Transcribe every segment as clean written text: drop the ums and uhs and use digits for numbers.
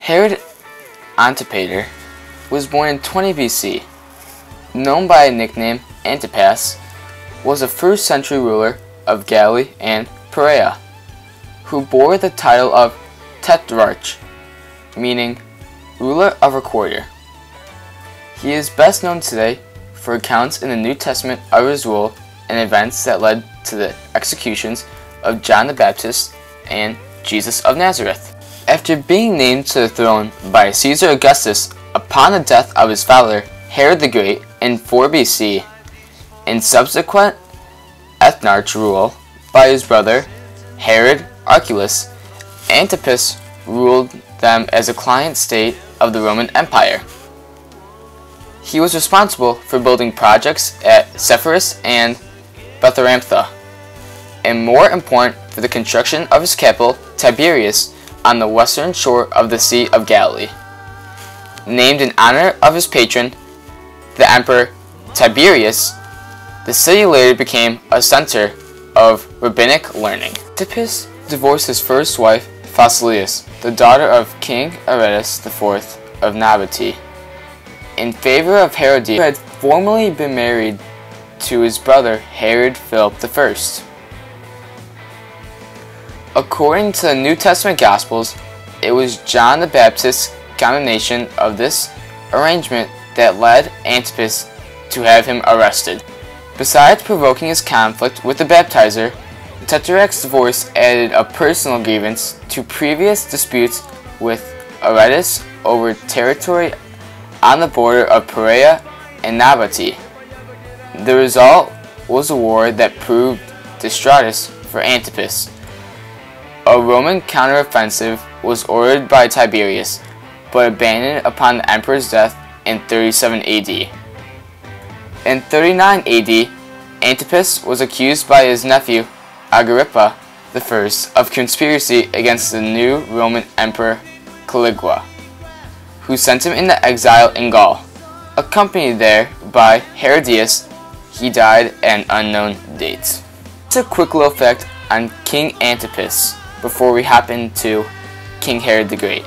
Herod Antipater was born in 20 BC. Known by a nickname Antipas, was a 1st century ruler of Galilee and Perea, who bore the title of Tetrarch, meaning ruler of a quarter. He is best known today for accounts in the New Testament of his rule and events that led to the executions of John the Baptist and Jesus of Nazareth. After being named to the throne by Caesar Augustus upon the death of his father, Herod the Great, in 4 BC, in subsequent ethnarch rule by his brother, Herod Archelaus, Antipas ruled them as a client state of the Roman Empire. He was responsible for building projects at Sepphoris and Betharamtha, and more important for the construction of his capital, Tiberias, on the western shore of the Sea of Galilee. Named in honor of his patron, the Emperor Tiberius, the city later became a center of rabbinic learning. Antipas divorced his first wife, Phasaelus, the daughter of King Herods IV of Nabatea, in favor of Herod, who had formerly been married to his brother Herod Philip I. According to the New Testament Gospels, it was John the Baptist's condemnation of this arrangement that led Antipas to have him arrested. Besides provoking his conflict with the baptizer, the Tetrarch's divorce added a personal grievance to previous disputes with Herods over territory on the border of Perea and Nabatea. The result was a war that proved disastrous for Antipas. A Roman counteroffensive was ordered by Tiberius, but abandoned upon the emperor's death in 37 AD. In 39 AD, Antipas was accused by his nephew, Agrippa I, of conspiracy against the new Roman Emperor Caligula, who sent him into exile in Gaul. Accompanied there by Herodias, he died at an unknown date. Just a quick little fact on King Antipas before we hop into King Herod the Great.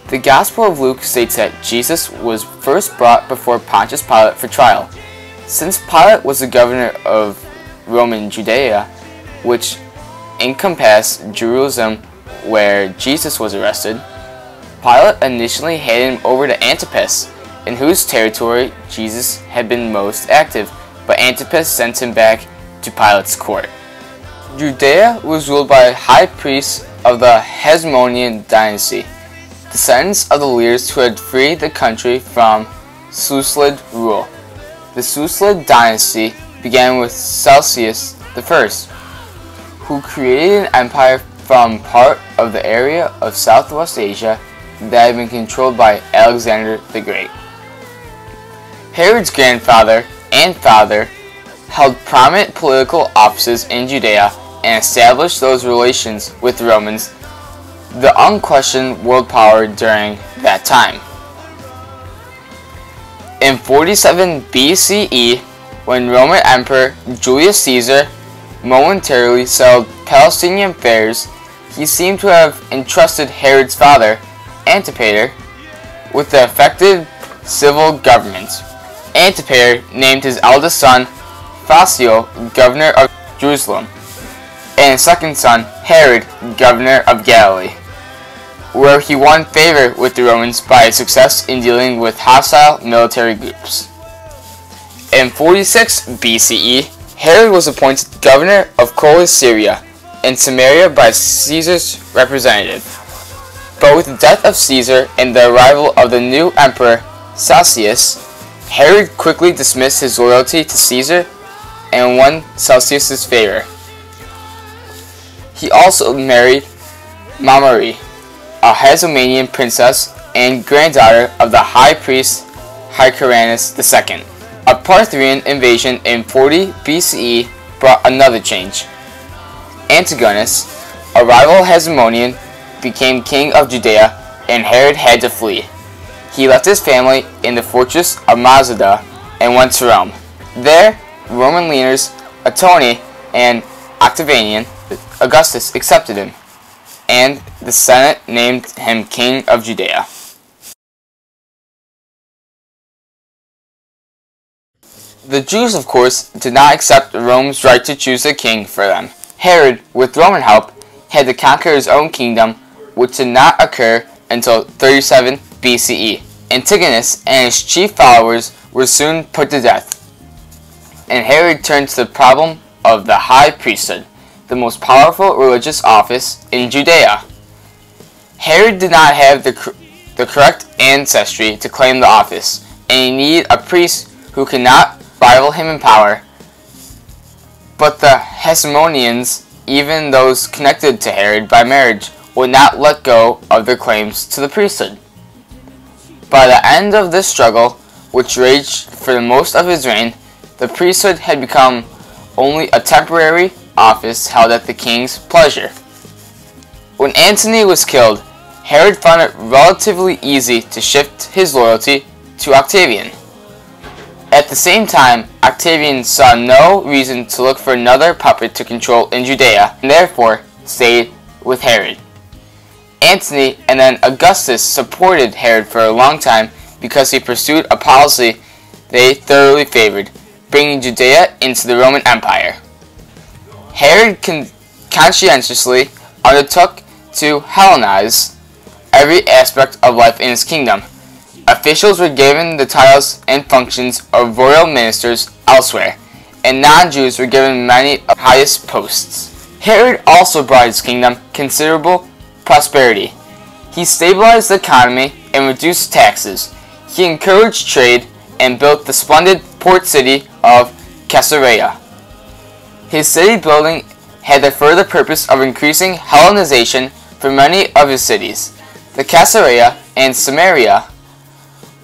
The Gospel of Luke states that Jesus was first brought before Pontius Pilate for trial. Since Pilate was the governor of Roman Judea, which encompassed Jerusalem where Jesus was arrested, Pilate initially handed him over to Antipas, in whose territory Jesus had been most active, but Antipas sent him back to Pilate's court. Judea was ruled by high priests of the Hasmonean dynasty, descendants of the leaders who had freed the country from Seleucid rule. The Seleucid dynasty began with Celsius I, who created an empire from part of the area of Southwest Asia that had been controlled by Alexander the Great. Herod's grandfather and father held prominent political offices in Judea and established those relations with the Romans, the unquestioned world power during that time. In 47 BCE, when Roman Emperor Julius Caesar momentarily settled Palestinian affairs, he seemed to have entrusted Herod's father, Antipater, with the effective civil government. Antipater named his eldest son, Phasael, governor of Jerusalem, and his second son, Herod, governor of Galilee, where he won favor with the Romans by his success in dealing with hostile military groups. In 46 BCE, Herod was appointed governor of Syria and Samaria by Caesar's representative. But with the death of Caesar and the arrival of the new emperor, Celsius, Herod quickly dismissed his loyalty to Caesar and won Celsius' favor. He also married Mamari, a Hasmonean princess and granddaughter of the high priest Hyrcanus II. A Parthian invasion in 40 BCE brought another change. Antigonus, a rival Hasmonean, became king of Judea, and Herod had to flee. He left his family in the fortress of Masada and went to Rome. There, Roman leaders Antony and Octavian Augustus accepted him, and the Senate named him King of Judea. The Jews, of course, did not accept Rome's right to choose a king for them. Herod, with Roman help, had to conquer his own kingdom, which did not occur until 37 BCE. Antigonus and his chief followers were soon put to death, and Herod turned to the problem of the high priesthood, the most powerful religious office in Judea. Herod did not have the correct ancestry to claim the office, and he needed a priest who could not rival him in power. But the Hasmoneans, even those connected to Herod by marriage, would not let go of their claims to the priesthood. By the end of this struggle, which raged for the most of his reign, the priesthood had become only a temporary office held at the king's pleasure. When Antony was killed, Herod found it relatively easy to shift his loyalty to Octavian. At the same time, Octavian saw no reason to look for another puppet to control in Judea, and therefore stayed with Herod. Antony and then Augustus supported Herod for a long time because he pursued a policy they thoroughly favored, bringing Judea into the Roman Empire. Herod conscientiously undertook to Hellenize every aspect of life in his kingdom. Officials were given the titles and functions of royal ministers elsewhere, and non-Jews were given many of the highest posts. Herod also brought his kingdom considerable prosperity. He stabilized the economy and reduced taxes. He encouraged trade and built the splendid port city of Caesarea. His city building had the further purpose of increasing Hellenization for many of his cities. The Caesarea and Samaria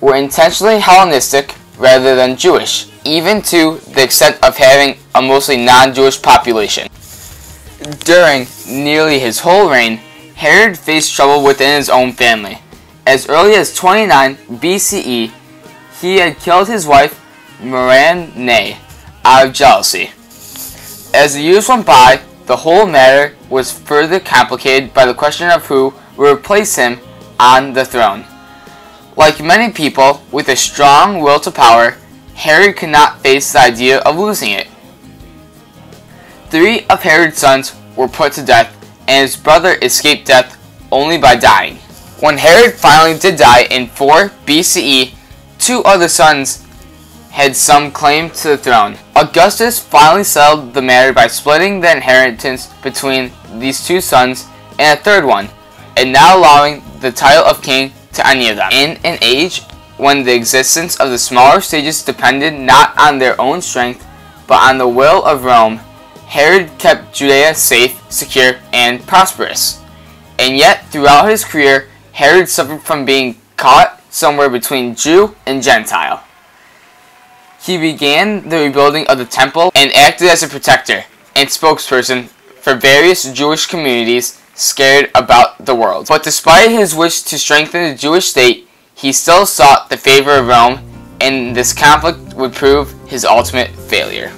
were intentionally Hellenistic rather than Jewish, even to the extent of having a mostly non-Jewish population. During nearly his whole reign, Herod faced trouble within his own family. As early as 29 BCE, he had killed his wife Miranda out of jealousy. As the years went by, the whole matter was further complicated by the question of who would replace him on the throne. Like many people with a strong will to power, Herod could not face the idea of losing it. 3 of Herod's sons were put to death, and his brother escaped death only by dying. When Herod finally did die in 4 BCE, 2 other sons had some claim to the throne. Augustus finally settled the matter by splitting the inheritance between these 2 sons and a third one, and not allowing the title of king to any of them. In an age when the existence of the smaller stages depended not on their own strength, but on the will of Rome, Herod kept Judea safe, secure, and prosperous. And yet, throughout his career, Herod suffered from being caught somewhere between Jew and Gentile. He began the rebuilding of the temple and acted as a protector and spokesperson for various Jewish communities scared about the world. But despite his wish to strengthen the Jewish state, he still sought the favor of Rome, and this conflict would prove his ultimate failure.